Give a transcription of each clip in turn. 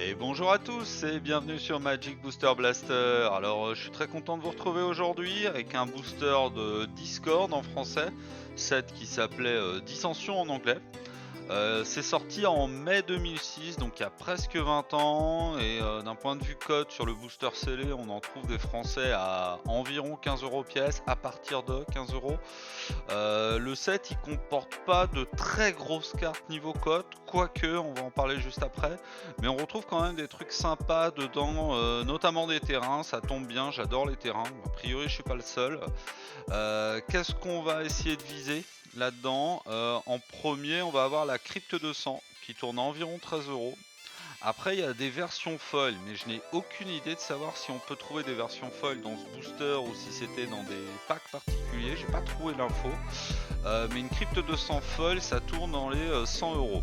Et bonjour à tous et bienvenue sur Magic Booster Blaster. Alors je suis très content de vous retrouver aujourd'hui avec un booster de Discord en français, set qui s'appelait Dissension en anglais. C'est sorti en mai 2006, donc il y a presque 20 ans, et d'un point de vue code sur le booster scellé, on en trouve des français à environ 15 € pièce, à partir de 15 €. Le set il comporte pas de très grosses cartes niveau code, quoique, on va en parler juste après, mais on retrouve quand même des trucs sympas dedans, notamment des terrains, ça tombe bien, j'adore les terrains, a priori je suis pas le seul. Qu'est-ce qu'on va essayer de viser là-dedans? En premier, on va avoir la crypte de sang qui tourne à environ 13 €. Après, il y a des versions foil, mais je n'ai aucune idée de savoir si on peut trouver des versions foil dans ce booster ou si c'était dans des packs particuliers. J'ai pas trouvé l'info. Mais une crypte de sang foil, ça tourne dans les 100 €.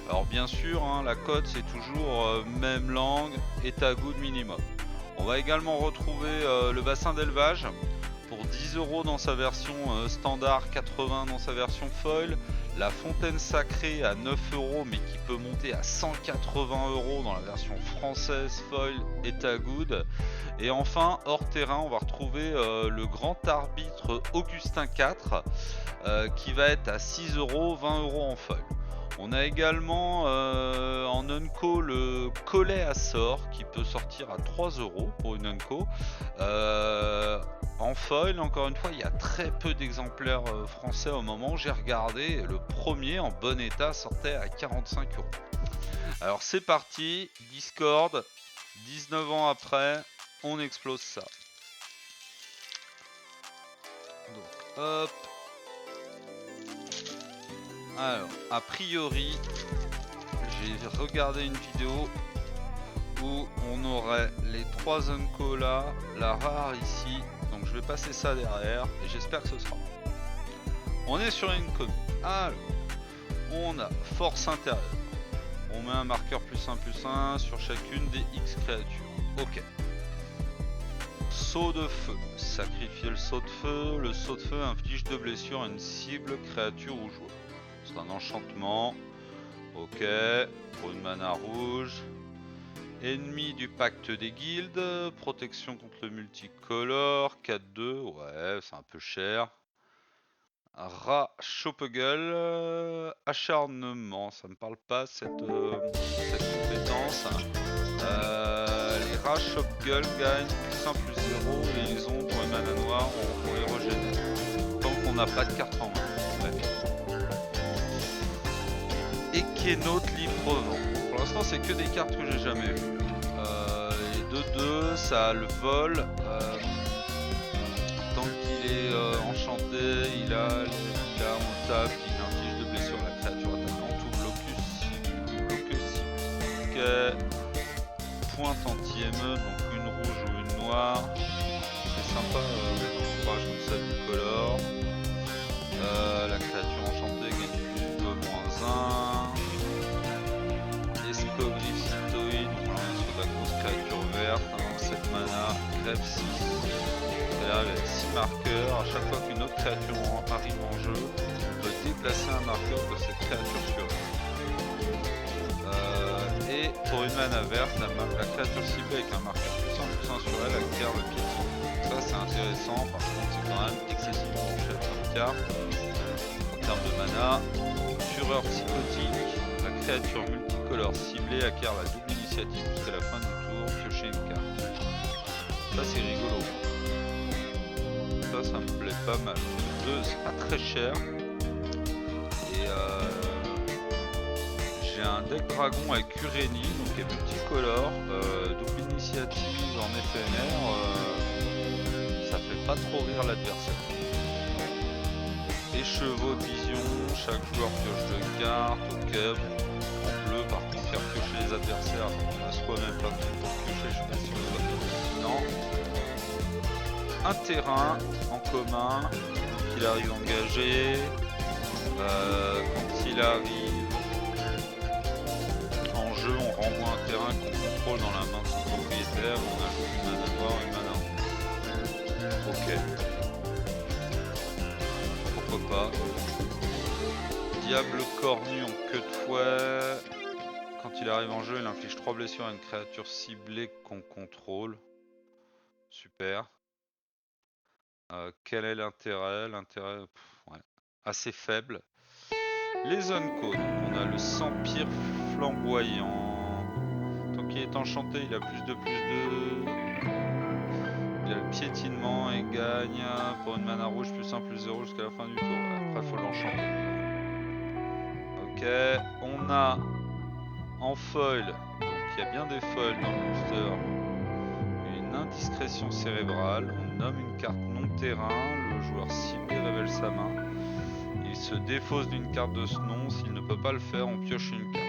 Alors bien sûr, hein, la cote c'est toujours même langue et good minimum. On va également retrouver le bassin d'élevage pour 10 € dans sa version standard, 80 dans sa version foil. La fontaine sacrée à 9 € mais qui peut monter à 180 € dans la version française foil et good. Et enfin, hors terrain, on va retrouver le grand arbitre Augustin 4 qui va être à 6 €, 20 € en foil. On a également en unco le collet à sort qui peut sortir à 3 € pour une unco. En foil, encore une fois, il y a très peu d'exemplaires français au moment où j'ai regardé. Le premier en bon état sortait à 45 €. Alors c'est parti, Discord, 19 ans après, on explose ça. Donc hop. Alors, a priori, j'ai regardé une vidéo où on aurait les 3 unco là, la rare ici, donc je vais passer ça derrière et j'espère que ce sera. On est sur une commune. Alors, on a force intérieure. On met un marqueur +1/+1 sur chacune des X créatures. Ok. Saut de feu. Sacrifier le saut de feu. Le saut de feu inflige 2 blessures à une cible, créature ou joueur. C'est un enchantement. Ok. Pour une mana rouge. Ennemi du pacte des guildes. Protection contre le multicolore. 4-2. Ouais, c'est un peu cher. Rat Chopegueule. Acharnement. Ça me parle pas cette compétence. Les rats Chopegueule gagnent +1/+0 et ils ont pour les mana noirs, on les régénère. Tant qu'on n'a pas de carte en main. Bref. Ekénote librement. Pour l'instant, c'est que des cartes que j'ai jamais vues. Les 2-2, ça a le vol. Tant qu'il est enchanté, il a on tape, il inflige 2 blessures à la créature attaquante ou blocus cible. Ok. Pointe anti-émeute, donc une rouge ou une noire. C'est sympa, les ombrages comme ça bicolore. La créature enchantée gagne plus 2/-1. Escogriffe cytoïde, donc on est sur de la grosse créature verte, 7 mana, grève 6. Et là avec 6 marqueurs, à chaque fois qu'une autre créature arrive en jeu, on peut déplacer un marqueur de cette créature sur elle. Et pour une mana verte, la créature ciblée avec un marqueur +1/+1 sur elle acquiert le pied de son. Ça c'est intéressant, par contre c'est quand même excessivement cher comme carte. En termes de mana, fureur psychotique, la créature multicolore ciblée acquiert la double initiative jusqu'à la fin du tour, piocher une carte. Ça c'est rigolo. Ça me plaît pas mal. 2, c'est pas très cher. Et j'ai un deck dragon avec Ureni, donc qui est multicolore, double initiative en éphémère, ça fait pas trop rire l'adversaire. Écheveau de vision, chaque joueur pioche 2 cartes, ok. En bleu par contre faire piocher les adversaires, on a soi-même plein de trucs pour piocher, je sais pas si on va faire pertinent. Un terrain en commun, qu'il arrive engagé, quand il arrive en jeu, on renvoie un terrain qu'on contrôle dans la main de son propriétaire, on ajoute une mana noire, une mana rouge. Ok. Pourquoi pas. Diable cornu en queue de fouet. Quand il arrive en jeu, il inflige 3 blessures à une créature ciblée qu'on contrôle. Super. Quel est l'intérêt? L'intérêt, ouais, assez faible. Les Uncos, on a le Sampire flamboyant. Tant qu'il est enchanté, il a plus de. Il a le piétinement et gagne pour une mana rouge plus 1 plus 0 jusqu'à la fin du tour. Après, faut l'enchanter. Ok, on a en foil, donc il y a bien des foils dans le booster. Une indiscrétion cérébrale, on nomme une carte non terrain, le joueur ciblé révèle sa main. Il se défausse d'une carte de ce nom, s'il ne peut pas le faire, on pioche une carte.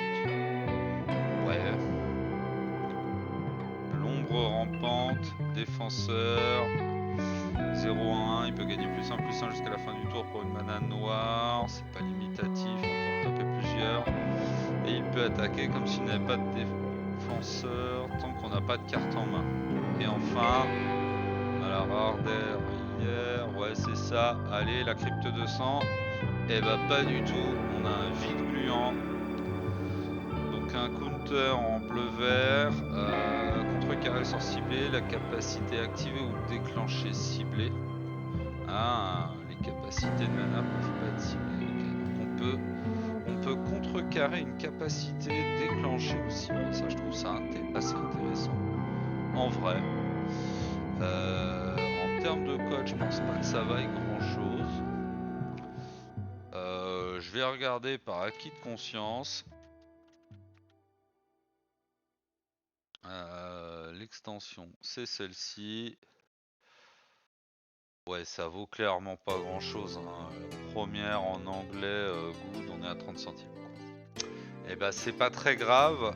Ouais. L'ombre rampante, défenseur, 0-1, il peut gagner plus 1 jusqu'à la fin du tour pour une mana noire, c'est pas limitatif, on peut en taper plusieurs. Et il peut attaquer comme s'il n'avait pas de défenseur, tant qu'on n'a pas de carte en main. Et enfin, on a la rare d'air hier, ouais c'est ça, allez la crypte de sang. Et bah pas du tout, on a un vide gluant. Donc un counter en bleu-vert, contrecarré sur ciblé, la capacité activée ou déclenchée ciblée. Ah, les capacités de mana peuvent pas être ciblées. Okay. Donc on peut contrecarrer une capacité déclenchée ou ciblée. Ça je trouve ça assez intéressant. En vrai. En termes de code, je pense pas que ça vaille grand chose. Je vais regarder par acquis de conscience. L'extension, c'est celle-ci. Ouais, ça vaut clairement pas grand chose. Hein. La première en anglais, good, on est à 30 centimes. Et bah, c'est pas très grave.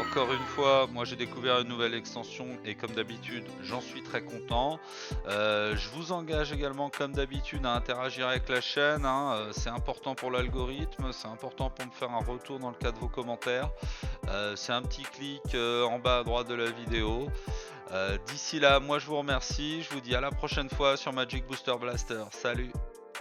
Encore une fois, moi j'ai découvert une nouvelle extension et comme d'habitude, j'en suis très content. Je vous engage également, comme d'habitude, à interagir avec la chaîne. Hein. C'est important pour l'algorithme, c'est important pour me faire un retour dans le cas de vos commentaires. C'est un petit clic en bas à droite de la vidéo. D'ici là, moi je vous remercie. Je vous dis à la prochaine fois sur Magic Booster Blaster. Salut!